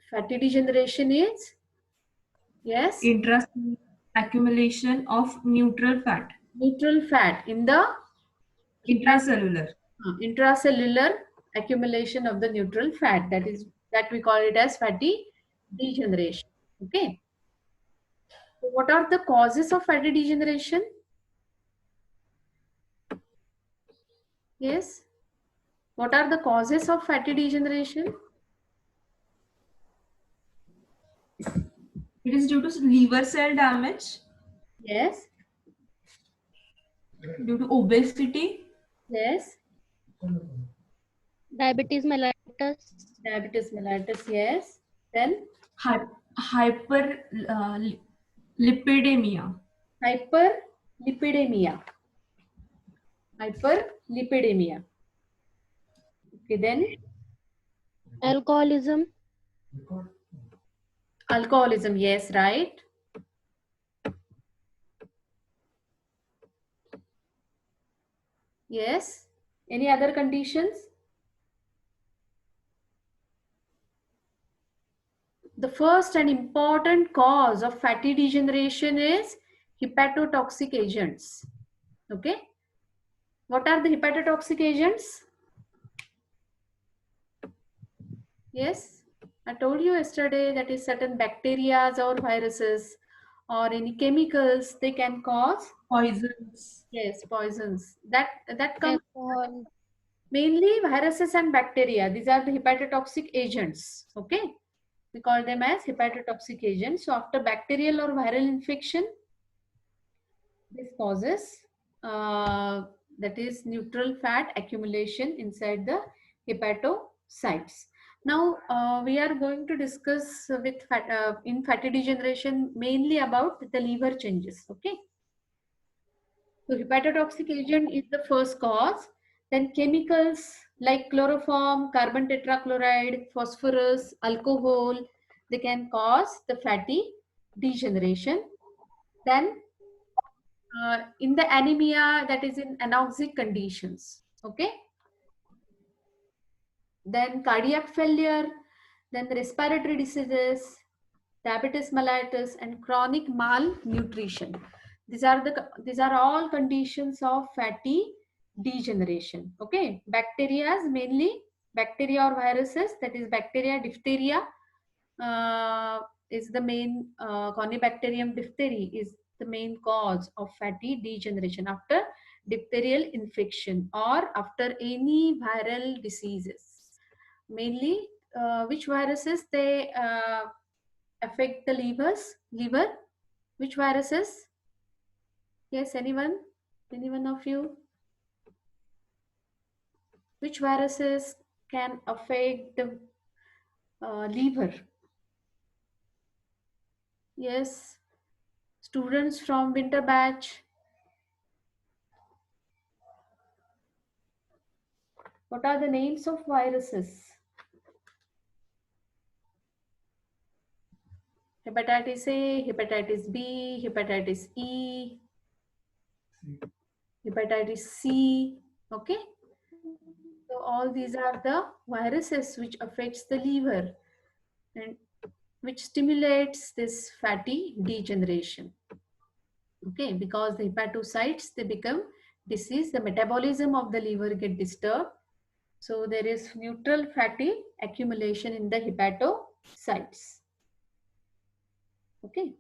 Fatty degeneration is, yes, Intracellular accumulation of neutral fat. neutral fat in the Intracellular. intracellular accumulation of the neutral fat. That we call it as fatty degeneration. Okay. So what are the causes of fatty degeneration? Yes. What are the causes of fatty degeneration? It is due to liver cell damage, Yes. due to obesity, Yes. Diabetes mellitus. Diabetes mellitus. Yes. Then hyperlipidemia. hyperlipidemia. Hyperlipidemia. Okay. Then Alcoholism. alcoholism. Yes. Right. Yes. Any other conditions? The first and important cause of fatty degeneration is hepatotoxic agents. Okay. What are the hepatotoxic agents? Yes. I told you yesterday that is certain bacteria or viruses or any chemicals, they can cause, Poisons. yes, poisons. That comes Alcohol. mainly viruses and bacteria. These are the hepatotoxic agents. Okay. We call them as hepatotoxic agents. So after bacterial or viral infection, this causes that is neutral fat accumulation inside the hepatocytes. Now we are going to discuss with in fatty degeneration mainly about the liver changes. Okay. So hepatotoxic agent is the first cause. Then chemicals like chloroform, carbon tetrachloride, phosphorus, alcohol, they can cause the fatty degeneration. Then in the anemia, that is in anoxic conditions. Okay. Then cardiac failure, then the respiratory diseases, diabetes mellitus, and chronic malnutrition. These are all conditions of fatty degeneration. Okay. Bacteria, mainly bacteria or viruses, that is bacteria, diphtheria is the main, Corynebacterium diphtheria is the main cause of fatty degeneration after diphtheриal infection or after any viral diseases. Mainly, which viruses they affect the liver? Which viruses? Yes, anyone? Anyone of you? Which viruses can affect the liver? Yes, students from winter batch. What are the names of viruses? Hepatitis A, hepatitis B, hepatitis E, hepatitis C. Okay. So all these are the viruses which affects the liver and which stimulates this fatty degeneration. Okay, because the hepatocytes, they become diseased, the metabolism of the liver get disturbed. So there is neutral fatty accumulation in the hepatocytes. Okay.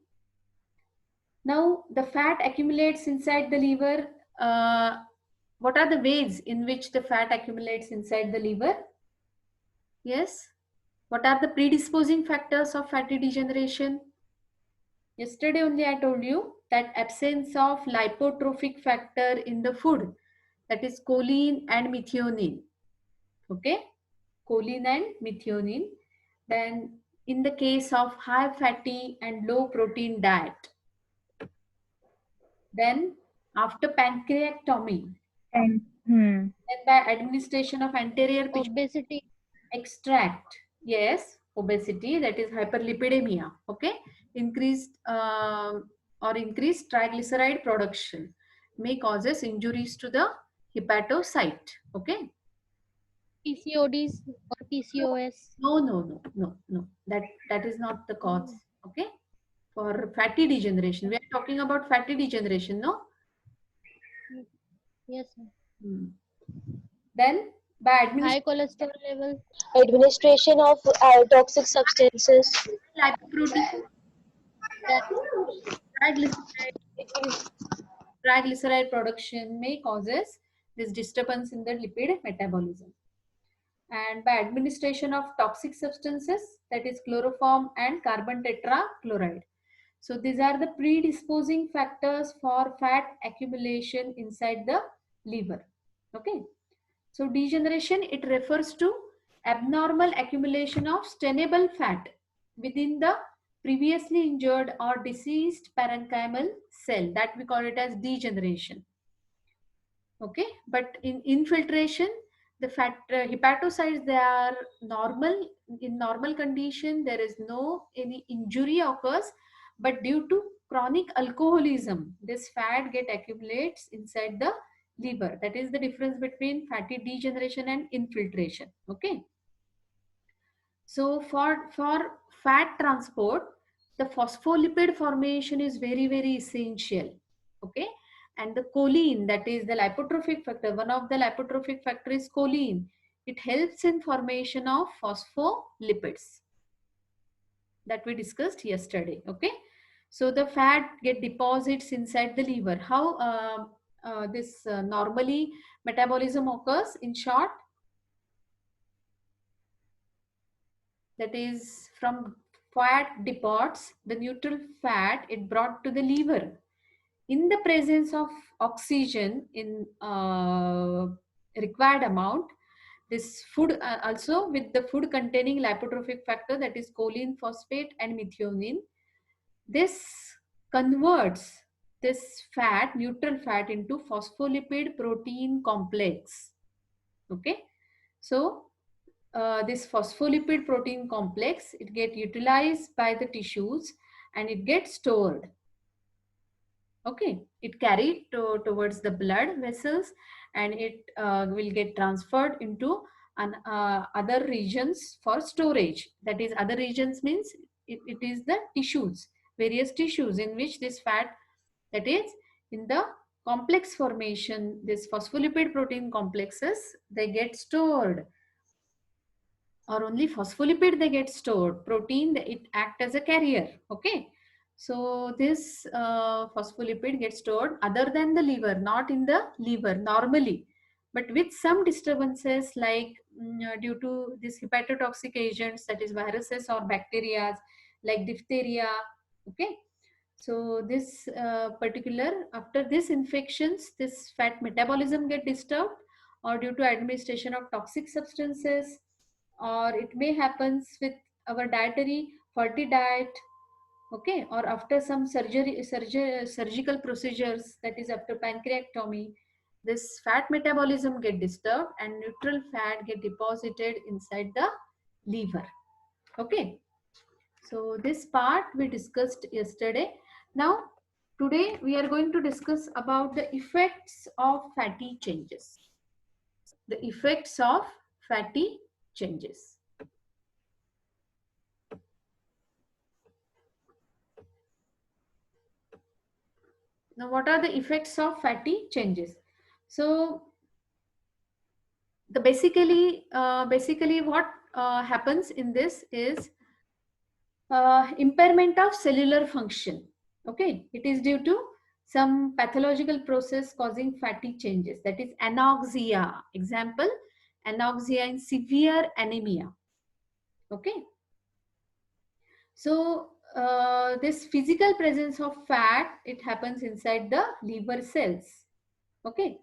Now the fat accumulates inside the liver. What are the ways in which the fat accumulates inside the liver? Yes. What are the predisposing factors of fatty degeneration? Yesterday only I told you that absence of lipotrophic factor in the food, that is choline and methionine. Okay. Choline and methionine. Then in the case of high fatty and low protein diet, then after pancreectomy, And then by administration of anterior pituitary Obesity. extract, yes, obesity, that is hyperlipidemia. Okay. Increased or increased triglyceride production may causes injuries to the hepatocyte. Okay. PCODs or PCOS. No. That That is not the cause. Okay. For fatty degeneration, we are talking about fatty degeneration, no? Yes, ma'am. Then by High administration cholesterol level. Administration of toxic substances. lipoprotein, triglyceride, triglyceride production may causes this disturbance in the lipid metabolism. And by administration of toxic substances, that is chloroform and carbon tetrachloride. So these are the predisposing factors for fat accumulation inside the liver. Okay. So degeneration, it refers to abnormal accumulation of stainable fat within the previously injured or deceased parenchymal cell. That we call it as degeneration. Okay, but in infiltration, the fat hepatocytes, they are normal. In normal condition, there is no any injury occurs, but due to chronic alcoholism, this fat get accumulates inside the liver. That is the difference between fatty degeneration and infiltration. Okay. So for fat transport, the phospholipid formation is very, very essential. Okay. And the choline, that is the lipotrophic factor, one of the lipotrophic factor is choline. It helps in formation of phospholipids that we discussed yesterday. Okay. So the fat get deposits inside the liver. How this normally metabolism occurs? In short, that is from fat depots, the neutral fat, it brought to the liver. In the presence of oxygen in required amount, this food also with the food containing lipotrophic factor, that is choline, phosphate and methionine, this converts this fat, neutral fat, into phospholipid protein complex. Okay. So this phospholipid protein complex, it get utilized by the tissues and it gets stored. Okay, it carried towards the blood vessels and it will get transferred into other regions for storage. That is, other regions means it is the tissues, various tissues in which this fat, that is in the complex formation, this phospholipid protein complexes, they get stored. Or only phospholipid they get stored. Protein, it act as a carrier. Okay. So this phospholipid gets stored other than the liver, not in the liver normally, but with some disturbances like due to these hepatotoxic agents, that is viruses or bacteria like diphtheria. Okay. So this particular, after this infections, this fat metabolism get disturbed, or due to administration of toxic substances, or it may happens with our dietary faulty diet. Okay. Or after some surgical procedures, that is after pancreatectomy, this fat metabolism get disturbed and neutral fat get deposited inside the liver. Okay. So this part we discussed yesterday. Now today we are going to discuss about the effects of fatty changes. The effects of fatty changes. Now, what are the effects of fatty changes? So, the basically what happens in this is impairment of cellular function. Okay, it is due to some pathological process causing fatty changes. That is anoxia. Example, anoxia in severe anemia. Okay. So this physical presence of fat, it happens inside the liver cells. Okay.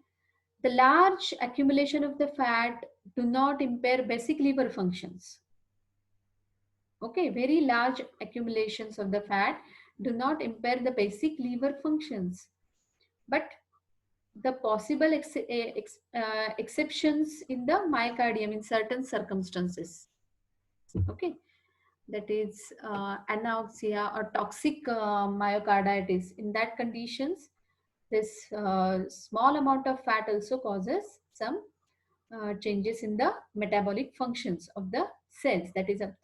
The large accumulation of the fat do not impair basic liver functions. Okay, very large accumulations of the fat do not impair the basic liver functions. But the possible exceptions in the myocardium in certain circumstances. Okay. That is anoxia or toxic myocarditis. In that conditions, this small amount of fat also causes some changes in the metabolic functions of the cells, that is of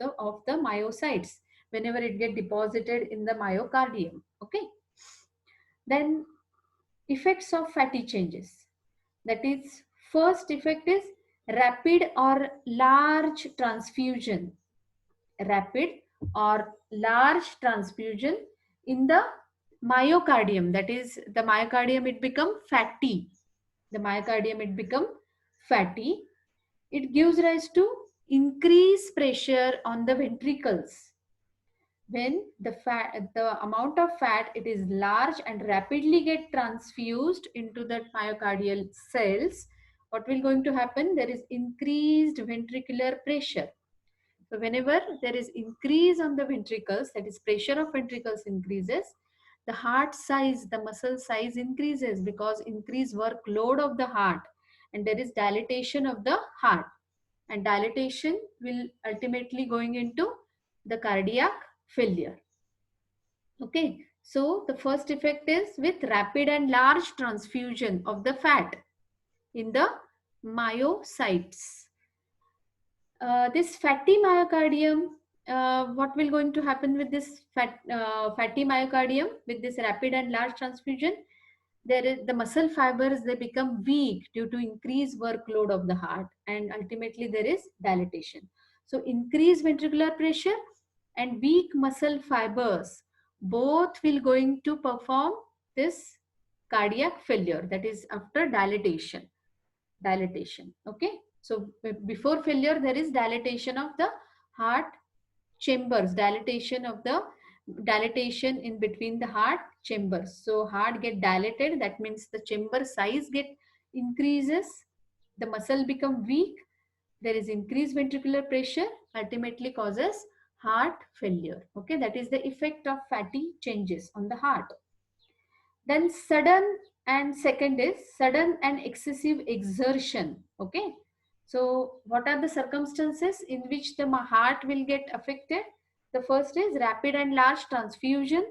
the myocytes. whenever it get deposited in the myocardium. Okay. Then effects of fatty changes. That is, first effect is rapid or large transfusion. Rapid or large transfusion in the myocardium. That is, the myocardium it become fatty. The myocardium it become fatty. It gives rise to increased pressure on the ventricles. When the amount of fat it is large and rapidly get transfused into the myocardial cells, what will going to happen? There is increased ventricular pressure. So whenever there is increase on the ventricles, that is pressure of ventricles increases, the heart size, the muscle size increases because increased workload of the heart, and there is dilatation of the heart, and dilatation will ultimately going into the cardiac failure. Okay, so the first effect is with rapid and large transfusion of the fat in the myocytes. This fatty myocardium, what will going to happen with this fatty myocardium with this rapid and large transfusion? There is the muscle fibers, they become weak due to increased workload of the heart, and ultimately there is dilatation. So increased ventricular pressure and weak muscle fibers both will going to perform this cardiac failure, that is after dilatation. Okay. So before failure there is dilatation of the heart chambers, dilatation in between the heart chambers. So heart get dilated, that means the chamber size get increases, the muscle become weak, there is increased ventricular pressure, ultimately causes heart failure. Okay, that is the effect of fatty changes on the heart. Then second is sudden and excessive exertion. Okay, so what are the circumstances in which the heart will get affected? The first is rapid and large transfusion,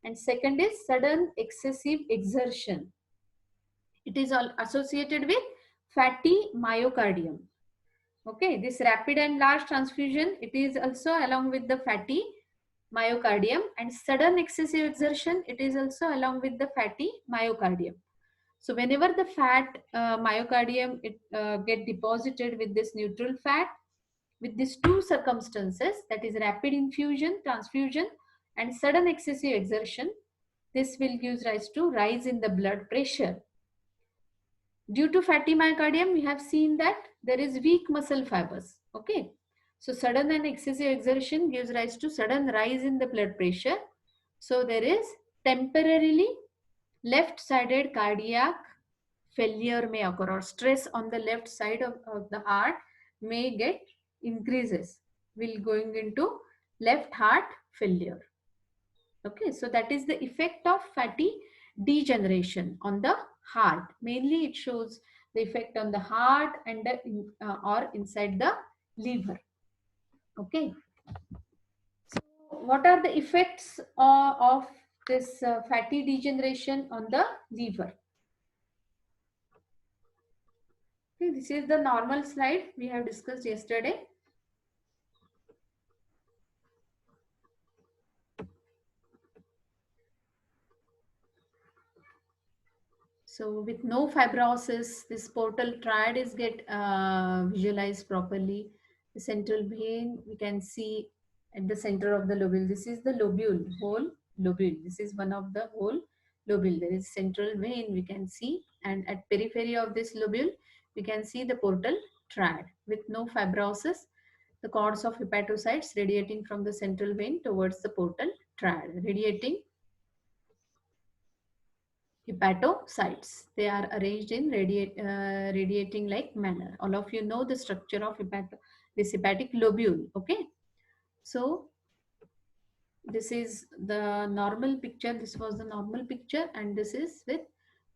and second is sudden excessive exertion. It is all associated with fatty myocardium. Okay, this rapid and large transfusion, it is also along with the fatty myocardium, and sudden excessive exertion, it is also along with the fatty myocardium. So whenever the fat myocardium it get deposited with this neutral fat, with these two circumstances, that is rapid infusion, transfusion, and sudden excessive exertion, this will give rise in the blood pressure. Due to fatty myocardium, we have seen that there is weak muscle fibers. Okay, so sudden and excessive exertion gives rise to sudden rise in the blood pressure. So there is temporarily left-sided cardiac failure may occur, or stress on the left side of the heart may get increases, will going into left heart failure. Okay, so that is the effect of fatty degeneration on the heart. Mainly it shows the effect on the heart and or inside the liver. Okay, so what are the effects of this fatty degeneration on the liver? Okay, this is the normal slide we have discussed yesterday. So with no fibrosis, this portal triad is get visualized properly. The central vein we can see at the center of the lobule. This is the lobule, whole lobule. This is one of the whole lobule. There is central vein we can see, and at periphery of this lobule we can see the portal triad with no fibrosis. The cords of hepatocytes radiating from the central vein towards the portal triad, radiating hepatocytes. They are arranged in radiating like manner. All of you know the structure of this hepatic lobule. Okay, so this is the normal picture. This was the normal picture, and this is with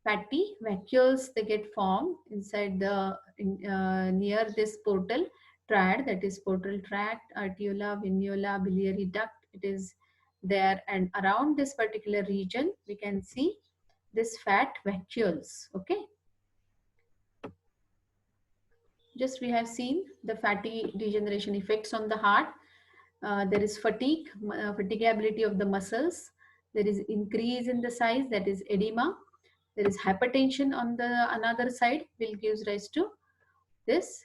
fatty vacuoles. They get formed inside the near this portal triad, that is portal tract, arteriola, venuola, biliary duct. It is there, and around this particular region we can see this fat vacuoles. Okay, just we have seen the fatty degeneration effects on the heart. There is fatigue, fatigability of the muscles. There is increase in the size, that is edema. There is hypertension on the another side, will gives rise to this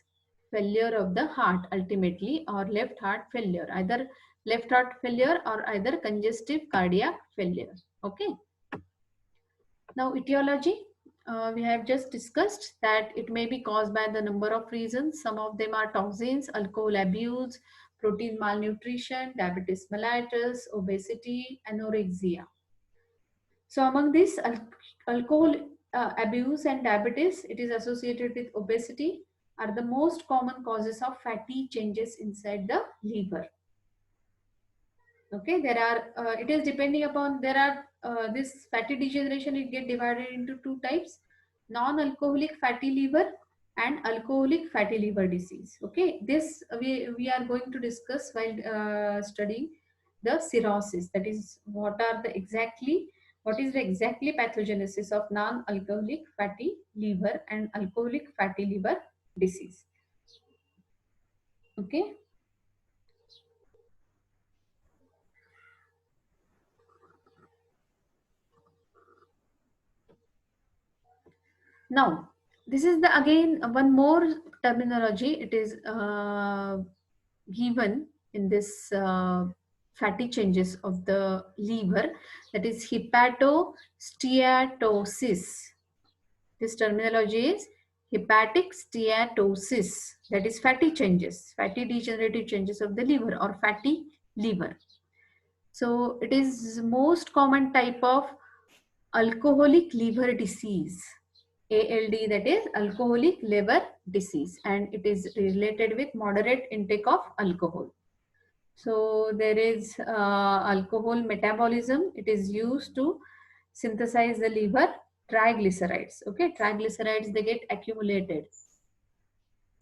failure of the heart ultimately, or left heart failure, either left heart failure or either congestive cardiac failure. Okay. Now etiology, we have just discussed that it may be caused by the number of reasons. Some of them are toxins, alcohol abuse, protein malnutrition, diabetes mellitus, obesity, anorexia. So among these, alcohol abuse and diabetes, it is associated with obesity, are the most common causes of fatty changes inside the liver. Okay, there are, it is depending upon, there are this fatty degeneration, it get divided into two types: non-alcoholic fatty liver and alcoholic fatty liver disease. Okay, this we are going to discuss while studying the cirrhosis, that is what is the exactly pathogenesis of non-alcoholic fatty liver and alcoholic fatty liver disease. Okay. Now, this is the again one more terminology. It is given in this fatty changes of the liver, that is hepatosteatosis. This terminology is hepatic steatosis, that is fatty changes, fatty degenerative changes of the liver or fatty liver. So it is most common type of alcoholic liver disease. ALD, that is alcoholic liver disease, and it is related with moderate intake of alcohol. So there is alcohol metabolism. It is used to synthesize the liver triglycerides. Okay, triglycerides, they get accumulated.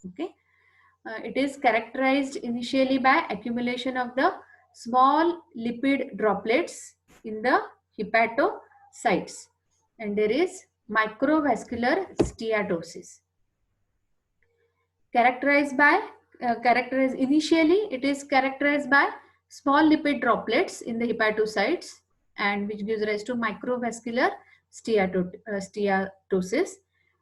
Okay, it is characterized initially by accumulation of the small lipid droplets in the hepatocytes, and there is microvascular steatosis. Initially it is characterized by small lipid droplets in the hepatocytes, and which gives rise to microvascular steatosis,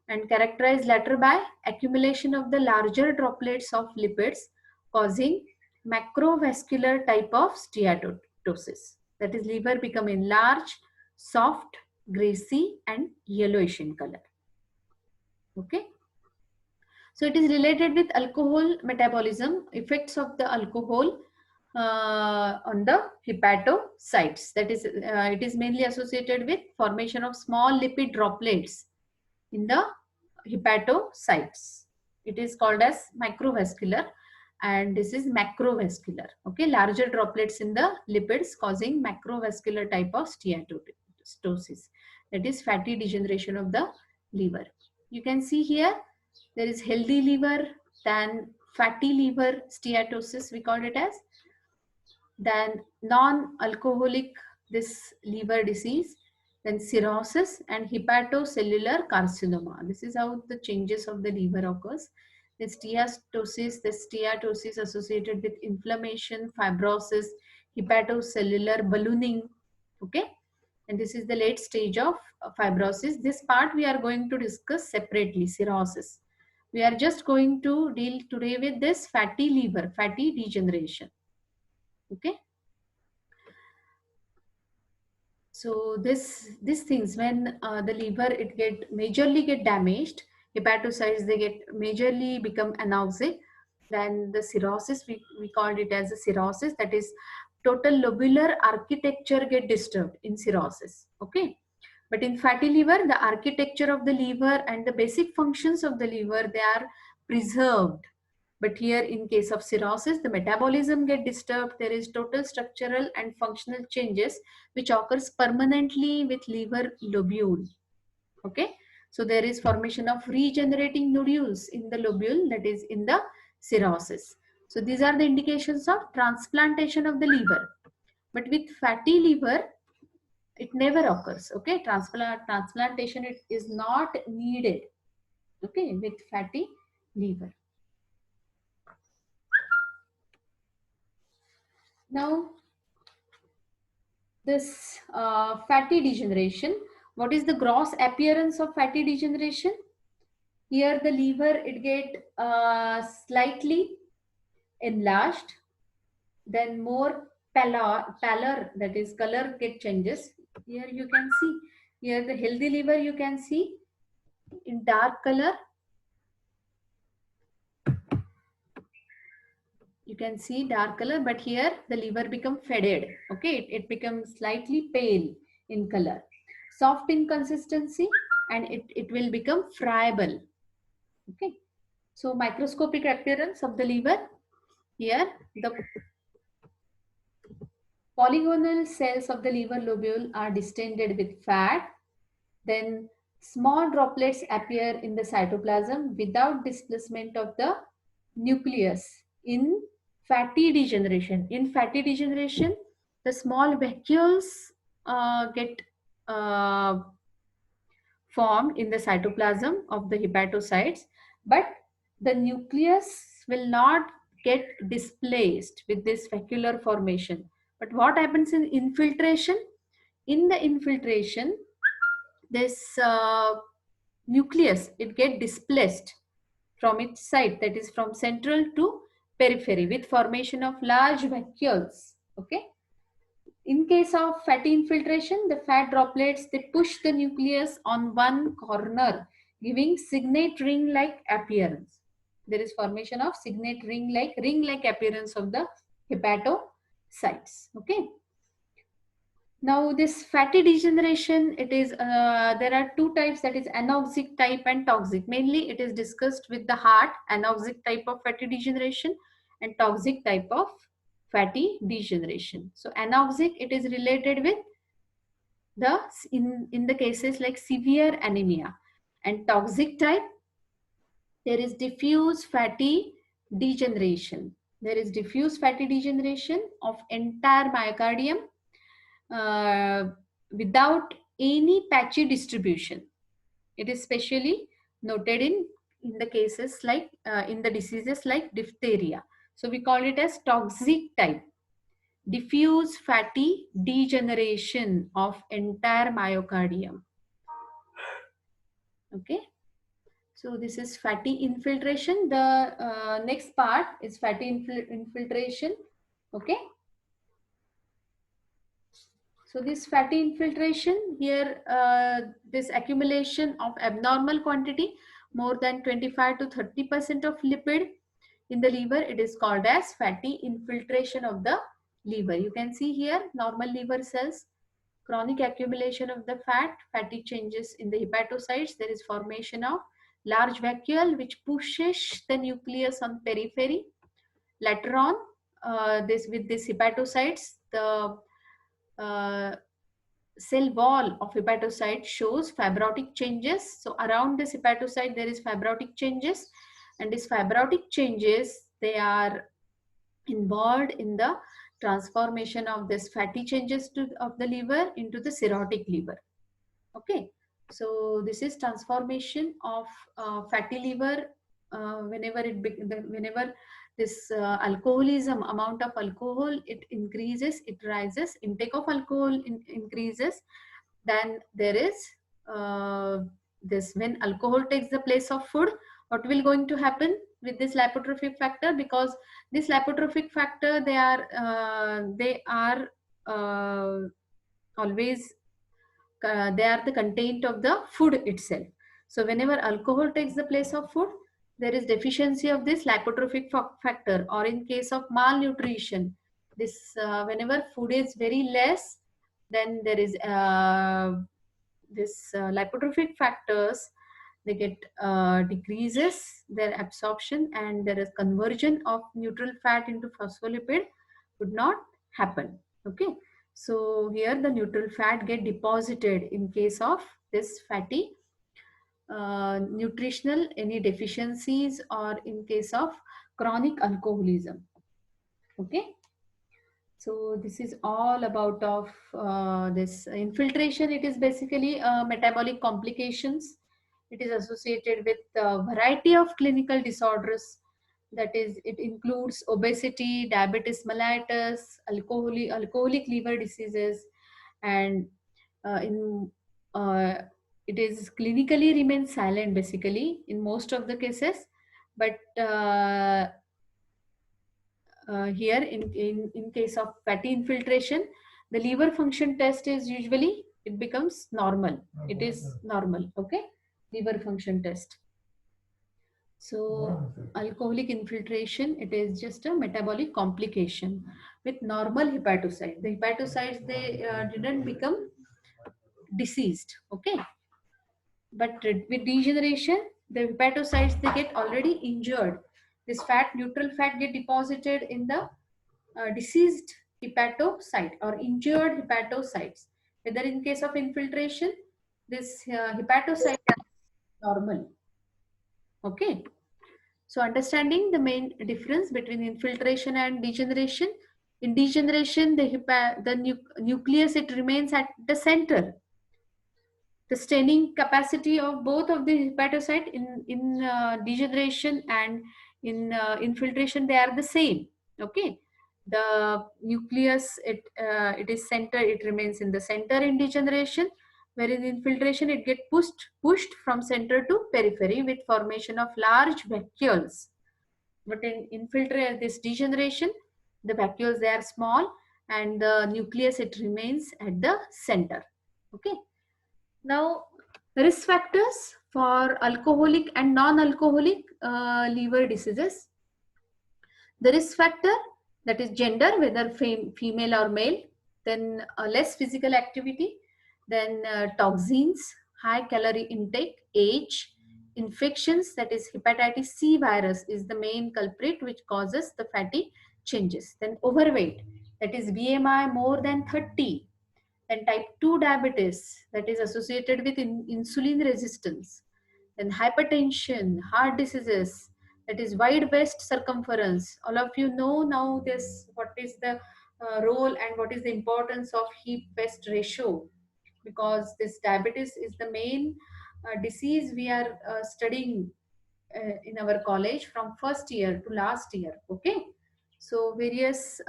and characterized later by accumulation of the larger droplets of lipids causing macrovascular type of steatosis, that is liver become enlarged, soft, greasy and yellowish in color. Okay. So it is related with alcohol metabolism, effects of the alcohol on the hepatocytes. That is, it is mainly associated with formation of small lipid droplets in the hepatocytes. It is called as microvascular, and this is macrovascular. Okay, larger droplets in the lipids causing macrovascular type of steatosis. That is fatty degeneration of the liver. You can see here there is healthy liver, then fatty liver steatosis, we call it as, then non-alcoholic this liver disease, then cirrhosis and hepatocellular carcinoma. This is how the changes of the liver occurs. The steatosis associated with inflammation, fibrosis, hepatocellular ballooning. Okay, and this is the late stage of fibrosis. This part we are going to discuss separately, cirrhosis. We are just going to deal today with this fatty liver, fatty degeneration. Okay. So these things, when the liver it majorly get damaged, hepatocytes they get majorly become anoxic, then the cirrhosis, we called it as a cirrhosis, that is total lobular architecture get disturbed in cirrhosis. Okay. But in fatty liver, the architecture of the liver and the basic functions of the liver, they are preserved. But here in case of cirrhosis, the metabolism get disturbed. There is total structural and functional changes which occurs permanently with liver lobule. Okay. So there is formation of regenerating nodules in the lobule, that is in the cirrhosis. So these are the indications of transplantation of the liver. But with fatty liver, it never occurs. Okay, transplantation it is not needed. Okay, with fatty liver. Now, this fatty degeneration. What is the gross appearance of fatty degeneration? Here the liver, it get slightly enlarged, then more pallor, that is color get changes. Here you can see, here the healthy liver you can see in dark color. You can see dark color, but here the liver become faded. Okay, it becomes slightly pale in color, soft in consistency, and it will become friable. Okay, so microscopic appearance of the liver. Here the polygonal cells of the liver lobule are distended with fat. Then small droplets appear in the cytoplasm without displacement of the nucleus in fatty degeneration. In fatty degeneration, the small vacuoles get formed in the cytoplasm of the hepatocytes, but the nucleus will not get displaced with this vacuolar formation. But what happens in infiltration? In the infiltration, this nucleus, it get displaced from its site, that is from central to periphery, with formation of large vacuoles. Okay, in case of fatty infiltration, the fat droplets, they push the nucleus on one corner, giving signet ring like appearance. There is formation of signet ring like appearance of the hepatocytes. Okay, now this fatty degeneration, it is there are two types, that is anoxic type and toxic. Mainly it is discussed with the heart, anoxic type of fatty degeneration and toxic type of fatty degeneration. So anoxic, it is related with the in the cases like severe anemia, and toxic type, there is diffuse fatty degeneration. There is diffuse fatty degeneration of entire myocardium without any patchy distribution. It is specially noted in the cases like in the diseases like diphtheria. So we call it as toxic type, diffuse fatty degeneration of entire myocardium. Okay, so this is fatty infiltration. The next part is fatty infiltration. Okay, so this fatty infiltration here, this accumulation of abnormal quantity more than 25 to 30% of lipid in the liver, it is called as fatty infiltration of the liver. You can see here normal liver cells, chronic accumulation of the fat, fatty changes in the hepatocytes. There is formation of large vacuole which pushes the nucleus on periphery. Later on, this with this hepatocytes, the cell wall of hepatocyte shows fibrotic changes. So around this hepatocyte there is fibrotic changes, and these fibrotic changes, they are involved in the transformation of this fatty changes of the liver into the cirrhotic liver. Okay, so this is transformation of fatty liver whenever this alcoholism, amount of alcohol, it increases, it rises, intake of alcohol increases, then there is this, when alcohol takes the place of food, what will going to happen with this lipotrophic factor? Because this lipotrophic factor, they are always they are the content of the food itself. So whenever alcohol takes the place of food, there is deficiency of this lipotrophic factor, or in case of malnutrition, this whenever food is very less, then there is this lipotrophic factors, they get decreases their absorption, and there is conversion of neutral fat into phospholipid would not happen. Okay, so here the neutral fat get deposited in case of this fatty nutritional any deficiencies, or in case of chronic alcoholism. Okay, so this is all about of this infiltration. It is basically metabolic complications. It is associated with a variety of clinical disorders That is, it includes obesity, diabetes mellitus, alcoholic liver diseases, and in it is clinically remains silent basically in most of the cases, but here in case of fatty infiltration, the liver function test is usually it becomes normal. It is normal, okay, liver function test. So alcoholic infiltration, it is just a metabolic complication with normal hepatocytes. The hepatocytes, they didn't become diseased, okay. But with degeneration, the hepatocytes, they get already injured. This neutral fat get deposited in the diseased hepatocyte or injured hepatocytes. Whether in case of infiltration, this hepatocyte is normal, okay. So understanding the main difference between infiltration and degeneration. In degeneration, the nucleus, it remains at the center. The staining capacity of both of the hepatocyte in degeneration and in infiltration, they are the same. Okay, the nucleus, it is center. It remains in the center in degeneration, where in infiltration it get pushed from center to periphery with formation of large vacuoles. But in infiltrate this degeneration, the vacuoles, they are small, and the nucleus, it remains at the center. Okay. Now, risk factors for alcoholic and non-alcoholic liver diseases. The risk factor, that is gender, whether female or male, then less physical activity, then toxins, high calorie intake, age, infections, that is hepatitis C virus is the main culprit which causes the fatty changes. Then overweight, that is BMI more than 30, and type 2 diabetes, that is associated with insulin resistance, then hypertension, heart diseases, that is wide waist circumference. All of you know now this, what is the role and what is the importance of hip waist ratio, because this diabetes is the main disease we are studying in our college from first year to last year. Okay, so various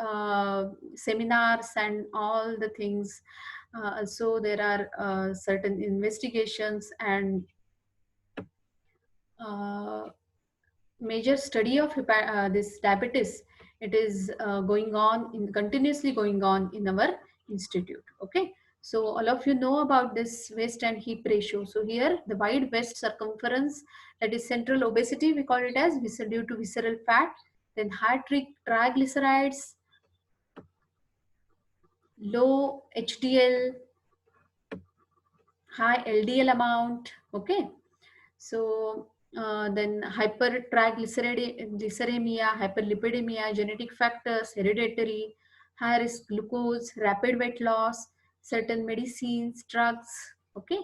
seminars and all the things. So there are certain investigations and major study of this diabetes. It is going on in continuously going on in our institute. Okay, so all of you know about this waist and hip ratio. So here the wide waist circumference, that is central obesity, we call it as due to visceral fat, then high triglycerides, low HDL, high LDL amount. Okay, so then hypertriglyceridemia, hyperlipidemia, genetic factors, hereditary, high risk glucose, rapid weight loss, certain medicines, drugs, okay,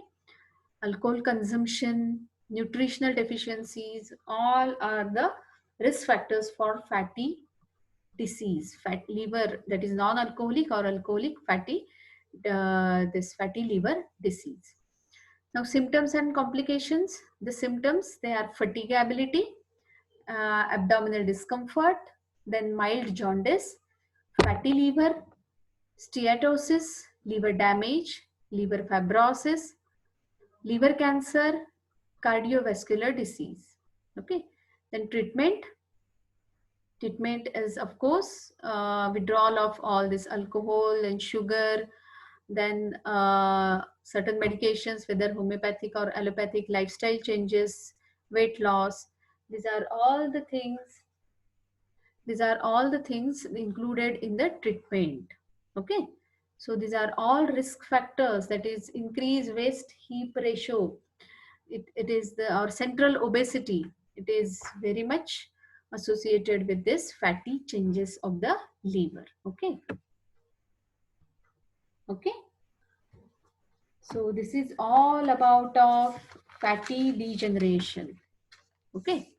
alcohol consumption, nutritional deficiencies, all are the risk factors for fatty disease, fat liver, that is non-alcoholic or alcoholic fatty, this fatty liver disease. Now, symptoms and complications. The symptoms, they are fatigability, abdominal discomfort, then mild jaundice, fatty liver, steatosis, liver damage, liver fibrosis, liver cancer, cardiovascular disease. Okay, then treatment. Treatment is, of course, withdrawal of all this alcohol and sugar, then certain medications, whether homeopathic or allopathic, lifestyle changes, weight loss. These are all the things. These are all the things included in the treatment. Okay. So these are all risk factors, that is increased waist hip ratio. It is the our central obesity. It is very much associated with this fatty changes of the liver. Okay. Okay. So this is all about of fatty degeneration. Okay.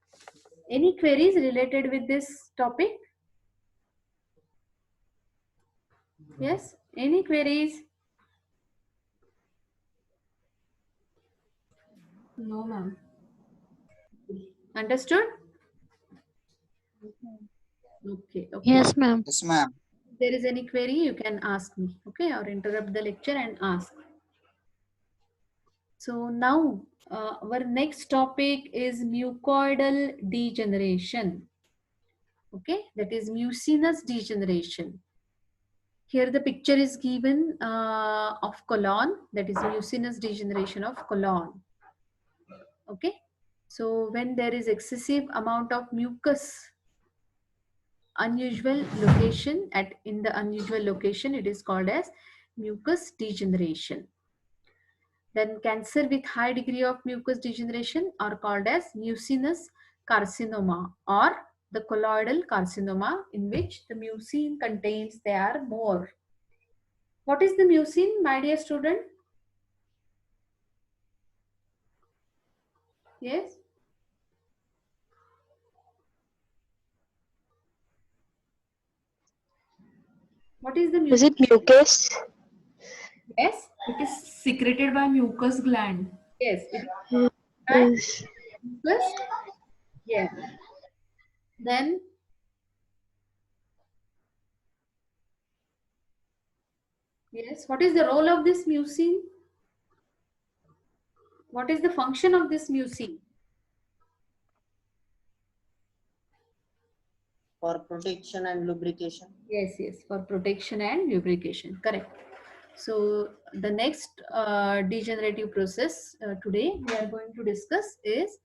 Any queries related with this topic? Yes. Any queries? No, ma'am. Understood? Okay, okay. Yes, ma'am. Yes, ma'am. If there is any query, you can ask me, okay, or interrupt the lecture and ask. So now our next topic is mucoidal degeneration. Okay, that is mucinous degeneration. Here the picture is given of colon, that is mucinous degeneration of colon. Okay, so when there is excessive amount of mucus, unusual location in the unusual location, it is called as mucus degeneration. Then cancer with high degree of mucus degeneration are called as mucinous carcinoma or the colloidal carcinoma, in which the mucin contains they are more. What is the mucin, my dear student? Yes. What is the Is mucin? it mucus? Yes. It is secreted by mucus gland. Yes. It is by Yes. mucus. Yes. Then yes. What is the role of this mucin? What is the function of this mucin? For protection and lubrication. Yes, yes, for protection and lubrication. Correct. So the next degenerative process today we are going to discuss is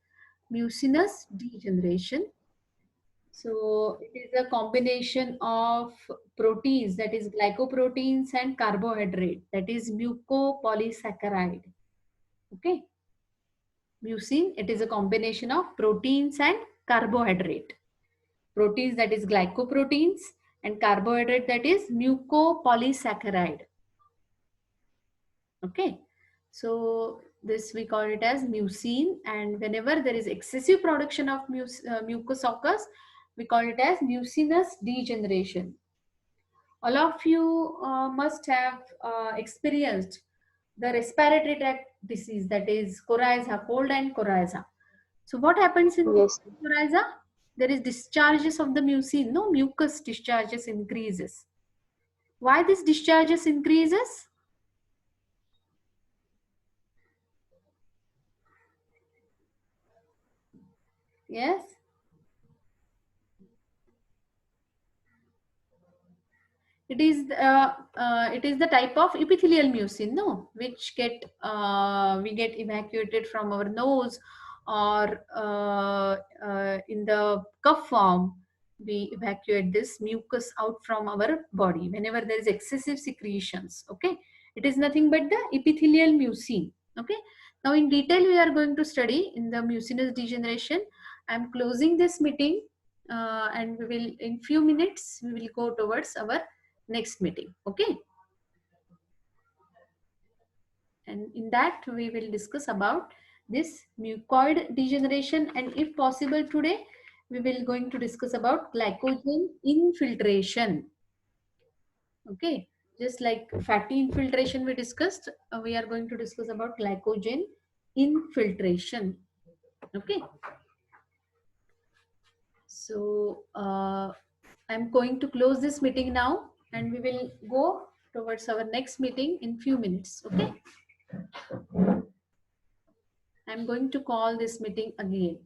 mucinous degeneration. So it is a combination of proteins, that is glycoproteins, and carbohydrate, that is mucopolysaccharide. Okay. Mucin, it is a combination of proteins and carbohydrate. Proteins, that is glycoproteins, and carbohydrate, that is mucopolysaccharide. Okay, so this we call it as mucin, and whenever there is excessive production of mucus occurs, we call it as mucinous degeneration. All of you must have experienced the respiratory tract disease, that is coryza, cold and coryza. So what happens in Yes. coryza? There is discharges of the mucin, no, mucus discharges increases. Why this discharges increases? Yes. It is the type of epithelial mucin, no, which we get evacuated from our nose, or in the cough form we evacuate this mucus out from our body whenever there is excessive secretions. Okay, it is nothing but the epithelial mucin. Okay, now in detail we are going to study in the mucinous degeneration. I am closing this meeting, and we will, in few minutes we will go towards our next meeting. Okay, and in that we will discuss about this mucoid degeneration, and if possible today we will going to discuss about glycogen infiltration. Okay, just like fatty infiltration we discussed, we are going to discuss about glycogen infiltration. Okay, so I'm going to close this meeting now, and we will go towards our next meeting in few minutes. Okay, I'm going to call this meeting again.